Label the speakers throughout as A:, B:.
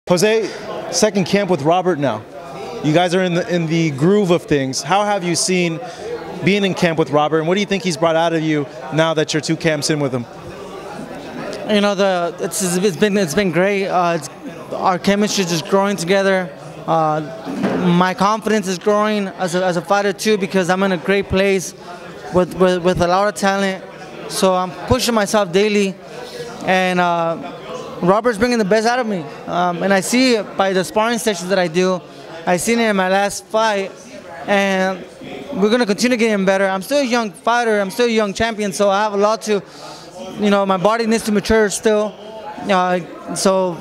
A: Jose, second camp with Robert now. You guys are in the groove of things. How have you seen being in camp with Robert, and what do you think he's brought out of you now that you're 2 camps in with him?
B: You know, it's been great. Our chemistry is just growing together. My confidence is growing as a fighter too, because I'm in a great place with a lot of talent. So I'm pushing myself daily, and Robert's bringing the best out of me. And I see it by the sparring sessions that I do. I seen it in my last fight, and we're gonna continue getting better. I'm still a young fighter. I'm still a young champion, so I have a lot to, you know, my body needs to mature still. So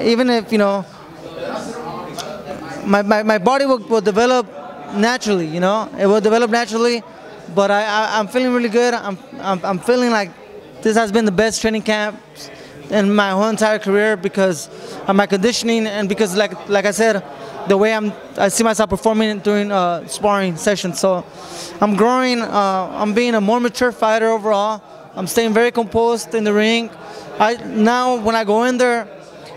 B: even if, you know, my body will develop naturally, you know, it will develop naturally. But I'm feeling really good. I'm feeling like this has been the best training camp in my whole entire career because of my conditioning, and because like I said, the way I see myself performing during sparring sessions. So I'm growing. I'm being a more mature fighter overall. I'm staying very composed in the ring. Now when I go in there,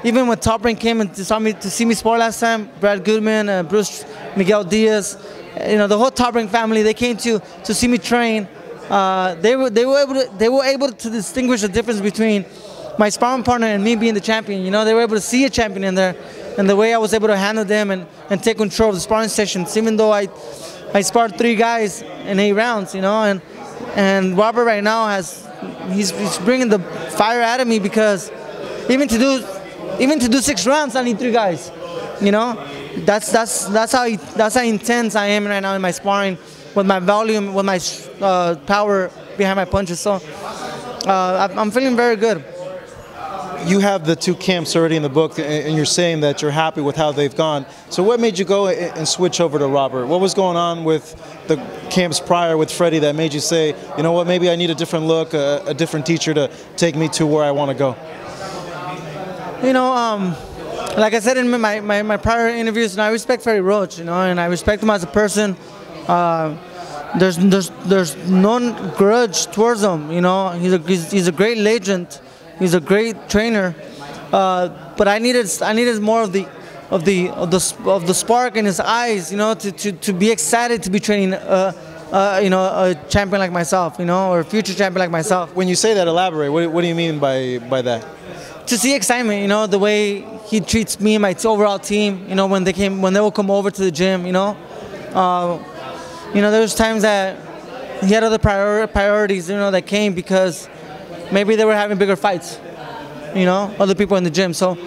B: even when Top Rank came and to see me spar last time, Brad Goodman, Bruce Miguel Diaz, you know, the whole Top Rank family, they came to see me train. They were able to distinguish the difference between my sparring partner and me being the champion. You know, they were able to see a champion in there, and the way I was able to handle them and take control of the sparring sessions, even though I sparred 3 guys in 8 rounds, you know, and Robert right now he's bringing the fire out of me, because even to do 6 rounds I need 3 guys, you know. That's how intense I am right now in my sparring, with my volume, with my power behind my punches. So I'm feeling very good.
A: You have the 2 camps already in the book, and you're saying that you're happy with how they've gone. So what made you go and switch over to Robert? What was going on with the camps prior with Freddie that made you say, you know what, maybe I need a different look, a different teacher to take me to where I want to go?
B: You know, like I said in my prior interviews, and I respect Freddie Roach, you know, and I respect him as a person. There's no grudge towards him, you know. He's a great legend. He's a great trainer, but I needed more of the spark in his eyes, you know, to be excited to be training, you know, a champion like myself, you know, or a future champion like myself.
A: When you say that, elaborate. What do you mean by that?
B: To see excitement, you know, the way he treats me and my overall team, you know, when they will come over to the gym, you know. You know, there's times that he had other priorities, you know, that came because maybe they were having bigger fights, you know, other people in the gym. So,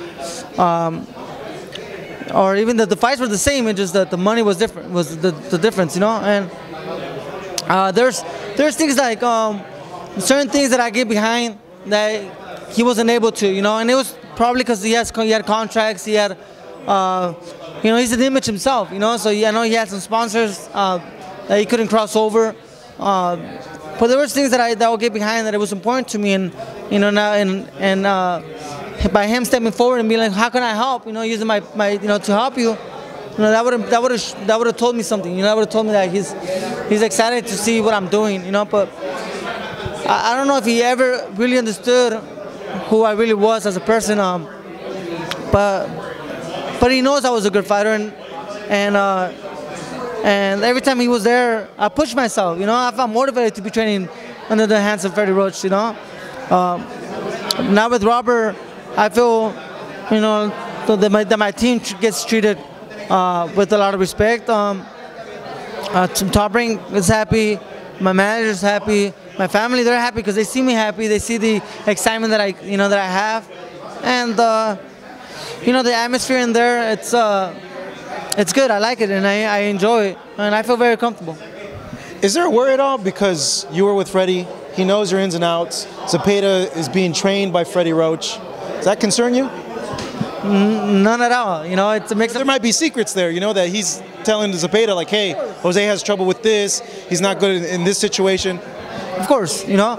B: or even the fights were the same, it's just that the money was different, was the difference, you know. And there's things like certain things that I get behind that he wasn't able to, you know, and it was probably because he had contracts, he had, you know, he's an image himself, you know. So I know he had some sponsors that he couldn't cross over. But there was things that I would get behind that it was important to me, and you know, now and by him stepping forward and being like, how can I help? You know, using my you know, to help you. You know, that would have told me something. You know, that would have told me that he's excited to see what I'm doing. You know, but I don't know if he ever really understood who I really was as a person. But he knows I was a good fighter, and every time he was there, I pushed myself, you know. I felt motivated to be training under the hands of Freddie Roach, you know. Now with Robert, I feel, you know, that my team gets treated with a lot of respect. Top Rank is happy, my manager's happy, my family, they're happy because they see me happy, they see the excitement that I have, and you know, the atmosphere in there, it's good. I like it, and I enjoy it, and I feel very comfortable.
A: Is there a worry at all, because you were with Freddie, he knows your ins and outs, Zepeda is being trained by Freddie Roach, does that concern you?
B: None at all, you know. It's a mix.
A: There might be secrets there, you know, that he's telling Zepeda, like, hey, Jose has trouble with this, he's not good in this situation.
B: Of course, you know.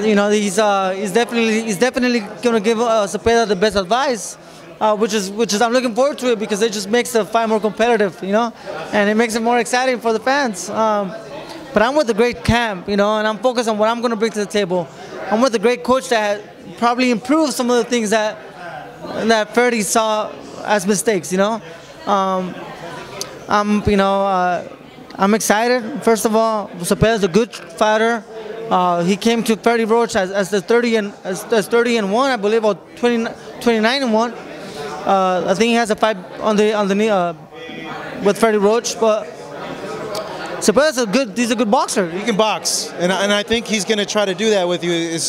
B: You know, he's definitely gonna give Zepeda the best advice. Which is I'm looking forward to it, because it just makes the fight more competitive, you know, and it makes it more exciting for the fans. But I'm with a great camp, you know, and I'm focused on what I'm going to bring to the table. I'm with a great coach that probably improved some of the things that that Freddie saw as mistakes. You know, I'm excited. First of all, Zepeda's a good fighter. He came to Freddie Roach as the 30-1, I believe, or 29-1. I think he has a fight on the knee with Freddie Roach, but Zepeda's he's a good boxer.
A: He can box, and I think he's going to try to do that with you.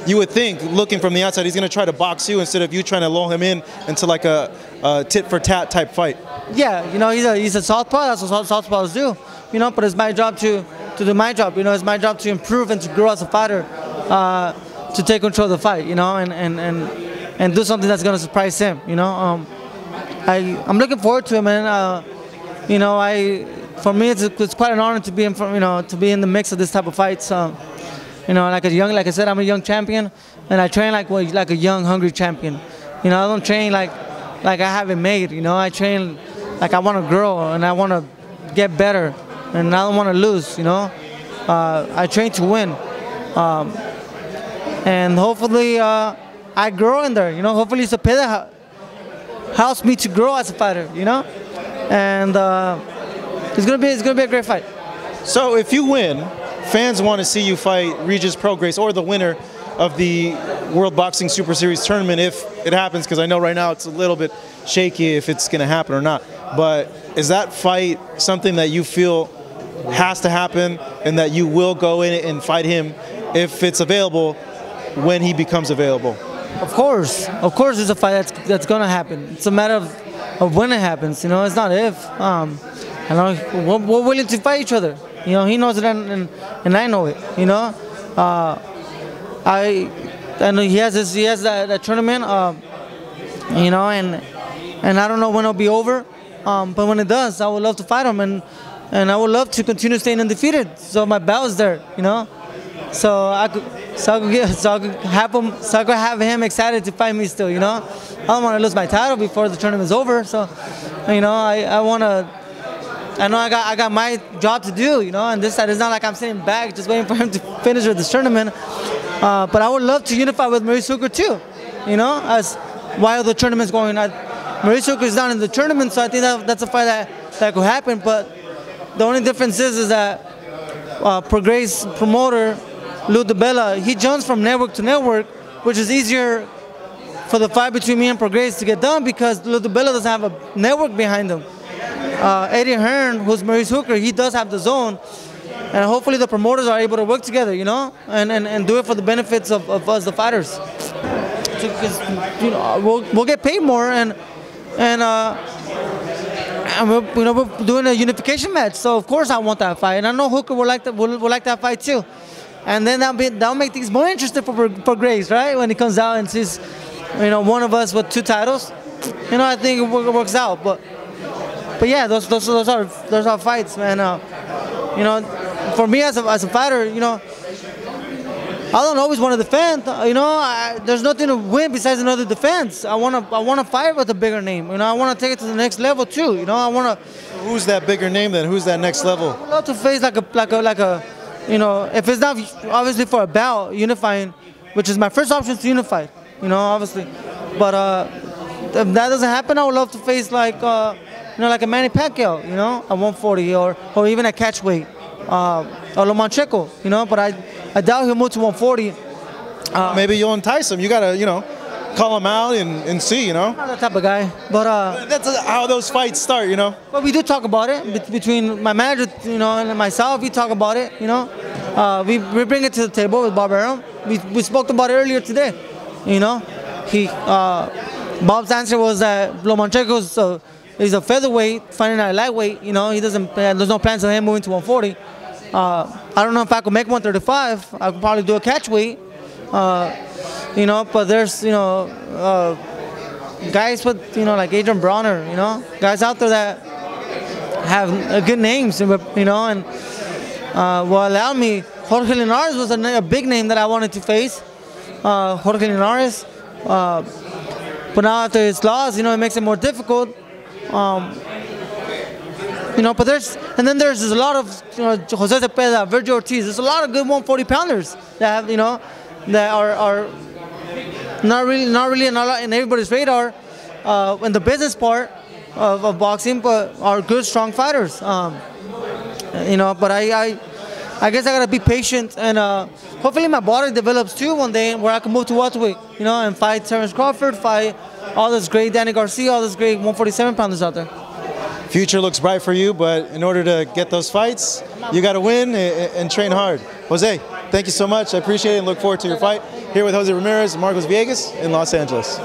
A: You would think, looking from the outside, he's going to try to box you instead of you trying to lull him in into like a tit-for-tat type fight.
B: Yeah, you know, he's a southpaw. That's what southpaws do. You know, but it's my job to do my job. You know, it's my job to improve and to grow as a fighter, to take control of the fight. You know, and do something that's going to surprise him. You know, I'm looking forward to it, man. You know, for me it's quite an honor to be in the mix of this type of fights. You know, like I said, I'm a young champion, and I train like a young, hungry champion. You know, I don't train like I have it made. You know, I train like I want to grow and I want to get better, and I don't want to lose. You know, I train to win, and hopefully I grow in there. You know, hopefully Zepeda helps me to grow as a fighter. You know, and it's gonna be a great fight.
A: So if you win, fans want to see you fight Regis Prograis or the winner of the World Boxing Super Series tournament if it happens, because I know right now it's a little bit shaky if it's going to happen or not. But is that fight something that you feel has to happen and that you will go in and fight him if it's available when he becomes available?
B: Of course it's a fight that's going to happen. It's a matter of when it happens. You know, it's not if. I know we're willing to fight each other. You know, he knows it and I know it. You know, I know he has that tournament. You know, and I don't know when it'll be over. But when it does, I would love to fight him, and I would love to continue staying undefeated. So my belt is there. You know, so I could have him excited to fight me still. You know, I don't want to lose my title before the tournament's over. So, you know, I want to. I know I got my job to do, you know, and this side, it's not like I'm sitting back just waiting for him to finish with this tournament. But I would love to unify with Maurice Hooker too, you know, as while the tournament's going on. Maurice Hooker is not in the tournament, so I think that's a fight that could happen. But the only difference is that Prograis promoter, Lou DeBella, he jumps from network to network, which is easier for the fight between me and Prograis to get done because Lou DeBella doesn't have a network behind him. Eddie Hearn, who's Maurice Hooker, he does have the zone, and hopefully the promoters are able to work together, you know, and do it for the benefits of us, the fighters. Because, you know, we'll get paid more, and we're doing a unification match, so of course I want that fight, and I know Hooker would like that fight too, and then that'll make things more interesting for Grace, right? When he comes out and sees, you know, one of us with 2 titles, you know, I think it works out, but yeah, those are fights, man. You know, for me as a fighter, you know, I don't always want to defend. You know, there's nothing to win besides another defense. I want to fight with a bigger name. You know, I want to take it to the next level too. You know, I want to.
A: Who's that bigger name then? Who's that next level?
B: I would love to face like a, you know, if it's not obviously for a bout, unifying, which is my first option to unify. You know, obviously, but if that doesn't happen, I would love to face like. You know, like a Manny Pacquiao, you know, at 140 or even at catch weight, or Lomachenko, you know, but I doubt he'll move to 140.
A: Maybe you'll entice him. You gotta, you know, call him out and see, you know.
B: I'm not that type of guy, but
A: that's how those fights start, you know.
B: But we do talk about it between my manager, you know, and myself. We talk about it, you know. We bring it to the table with Bob Arum. We spoke about it earlier today, you know. Bob's answer was that Lomachenko's. He's a featherweight, fighting at a lightweight. You know, there's no plans of him moving to 140. I don't know if I could make 135. I could probably do a catch weight. You know, but there's, you know, guys with, you know, like Adrian Bronner, you know, guys out there that have good names, you know, and will allow me. Jorge Linares was a big name that I wanted to face. Jorge Linares. But now after his loss, you know, it makes it more difficult. You know, but there's a lot of, you know, Jose Zepeda, Virgil Ortiz. There's a lot of good 140 pounders that have, you know, that are not really in everybody's radar in the business part of boxing, but are good, strong fighters. You know, but I guess I gotta be patient, and hopefully my body develops too one day, where I can move to welterweight, you know, and fight Terence Crawford, fight all this great Danny Garcia, all this great 147-pounders out there.
A: Future looks bright for you, but in order to get those fights, you got to win and train hard. Jose, thank you so much. I appreciate it and look forward to your fight here with Jose Ramirez and Marcos Villegas in Los Angeles.